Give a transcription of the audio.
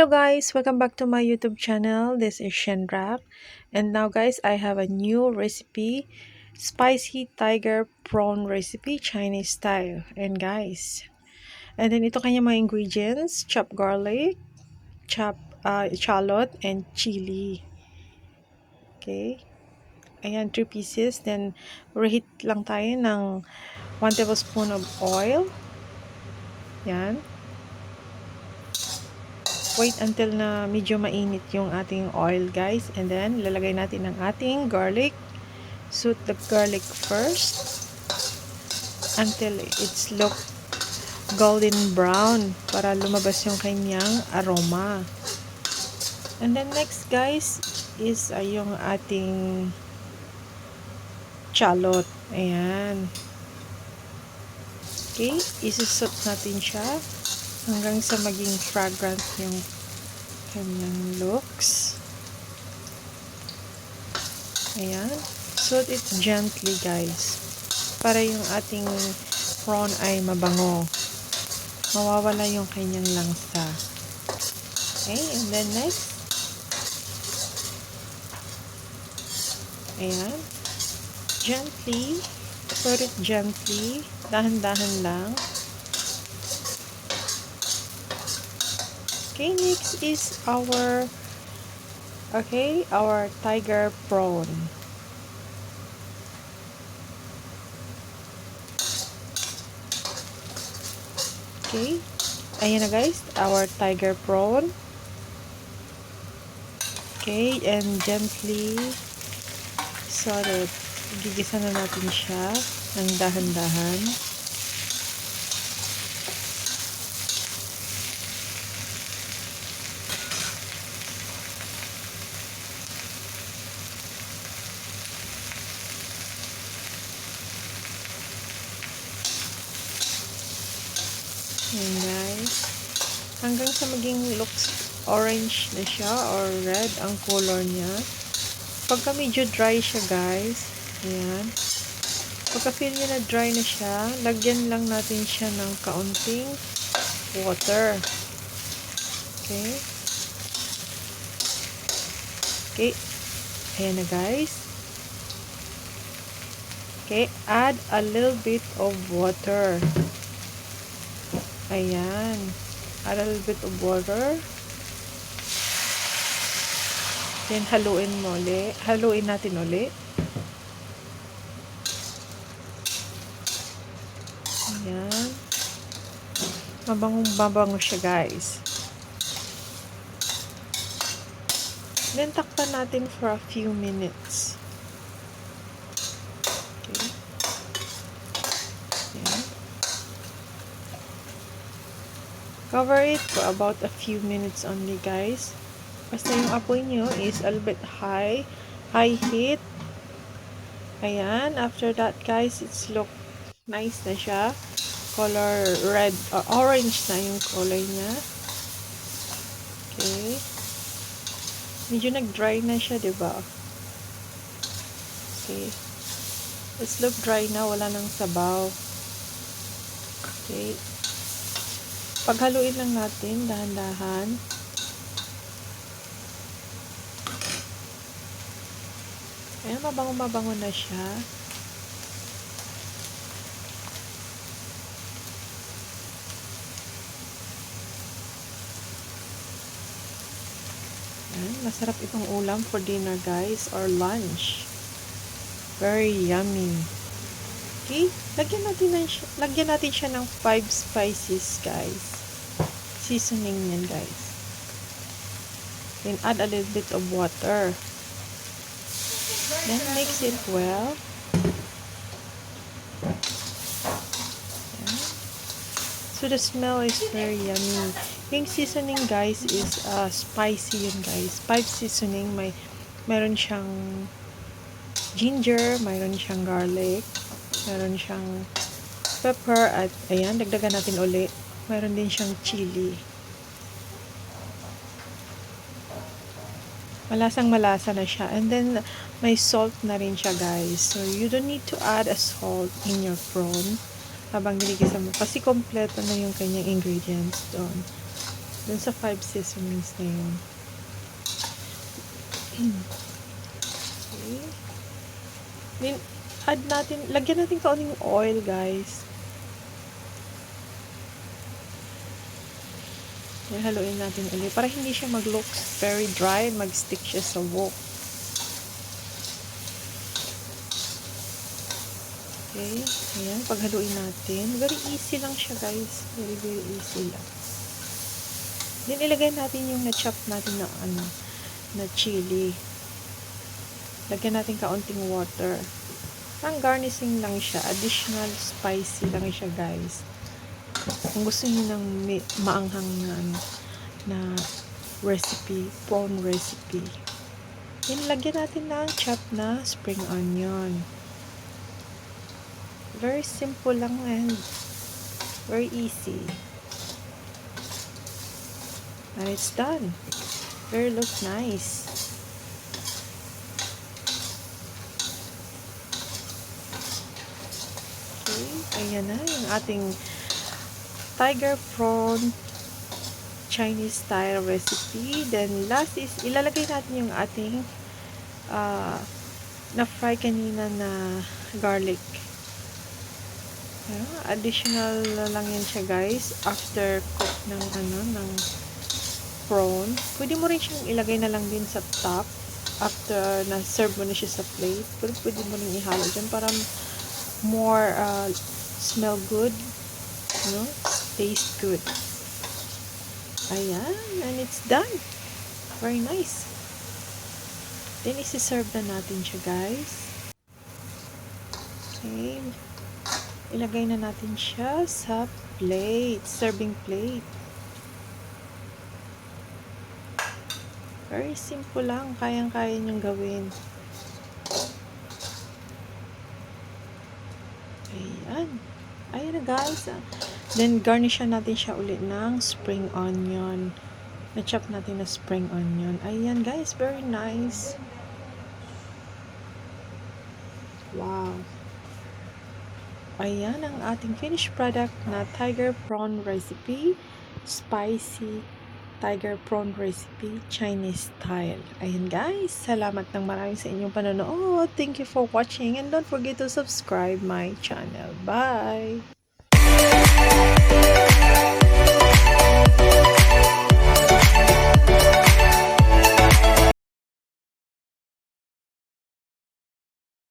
Hello guys, welcome back to my YouTube channel. This is Shenrap. And now guys, I have a new recipe. Spicy tiger prawn recipe, Chinese style. And then ito kanya mga ingredients. Chopped garlic, shallot, and chili. Okay. Ayan, 3 pieces. Then, reheat lang tayo ng 1 tablespoon of oil. Yan. Wait until na medyo mainit yung ating oil guys, and then lalagay natin ang ating garlic. Saute the garlic first until it's look golden brown para lumabas yung kanyang aroma. And then next guys is yung ating shallot. Ayan. Okay, isusot natin siya hanggang sa maging fragrant yung kanyang looks. Ayan. Saute it gently guys. Para yung ating prawn ay mabango. Mawawala yung kanyang langsa. Okay. And then next. Ayan. Gently. Saute it gently. Dahan-dahan lang. Okay. Next is our tiger prawn. Okay. Ayan na guys, our tiger prawn. Okay, and gently saute. Gigisa na natin siya ng dahan-dahan. Ayan guys. Hanggang sa maging looks orange na siya or red ang color niya. Pagka medyo dry siya guys. Ayan. Pagka feel niya na dry na siya, lagyan lang natin siya ng kaunting water. Okay. Okay. Ayan na guys. Okay. Add a little bit of water. Ayan. Add a little bit of water. Then, haluin mo ulit. Haluin natin ulit. Ayan. Mabangong-babango siya, guys. Then, takpan natin for a few minutes. Okay. Ayan. Cover it for about a few minutes only guys. Basta yung apoy nyo is a little bit high heat. Ayan. After that guys, it's look nice na siya. Color red or orange na yung color niya. Okay. Medyo nag-dry na siya, diba? Okay. It's look dry na. Wala nang sabaw. Okay. Paghaluin lang natin, dahan-dahan. Ayan, mabango-mabango na siya. Ayan, masarap itong ulam for dinner guys or lunch. Very yummy. Okay, lagyan natin siya ng 5 spices guys. Seasoning yan guys. Then add a little bit of water. Then mix it well. Ayan. So the smell is very yummy. Yung seasoning guys is spicy yun guys. 5 seasoning. Mayroon siyang ginger, mayroon siyang garlic, meron siyang pepper, at ayan, dagdagan natin ulit. Meron din siyang chili. Malasang-malasa na siya. And then, may salt na rin siya, guys. So, you don't need to add a salt in your prawn habang ginigisa mo. Kasi kompleto na yung kanyang ingredients doon. dun sa 5 seasonings na yun. Okay. Then, lagyan natin kaunting oil, guys. Haluin natin ulit para hindi siya mag-look very dry, mag-stick siya sa wok. Okay, ayan, paghaluin natin. Very easy lang siya, guys. Very, very easy lang. Then, ilagay natin yung na-chop natin na chili. Lagyan natin kaunting water. Ang garnishing lang siya. Additional spicy lang siya, guys. Kung gusto niyo ng maanghang na recipe, prawn recipe. Then, lagyan natin ng chop na spring onion. Very simple lang and very easy. And it's done. Very look nice. Okay, ayan na yung ating tiger prawn Chinese style recipe. Then last is ilalagay natin yung ating na fry kanina na garlic. Additional lang yan siya, guys, after cook ng prawn. Pwede mo rin siyang ilagay na lang din sa top after na serve mo na siya sa plate. Pero pwede mo rin ihalo dyan para more smell good, taste good. Ayan, and it's done. Very nice. Then isi-serve na natin siya, guys. Okay, ilagay na natin siya sa plate, serving plate. Very simple lang, kayang-kaya niyong gawin. Ayan. Ayan na, guys. Then, garnishan natin siya ulit ng spring onion. Na-chop natin na spring onion. Ayan, guys. Very nice. Wow. Ayan ang ating finished product na tiger prawn recipe. Spicy tiger prawn recipe, Chinese style. Ayan, guys. Salamat ng marami sa inyong panonood. Thank you for watching and don't forget to subscribe my channel. Bye!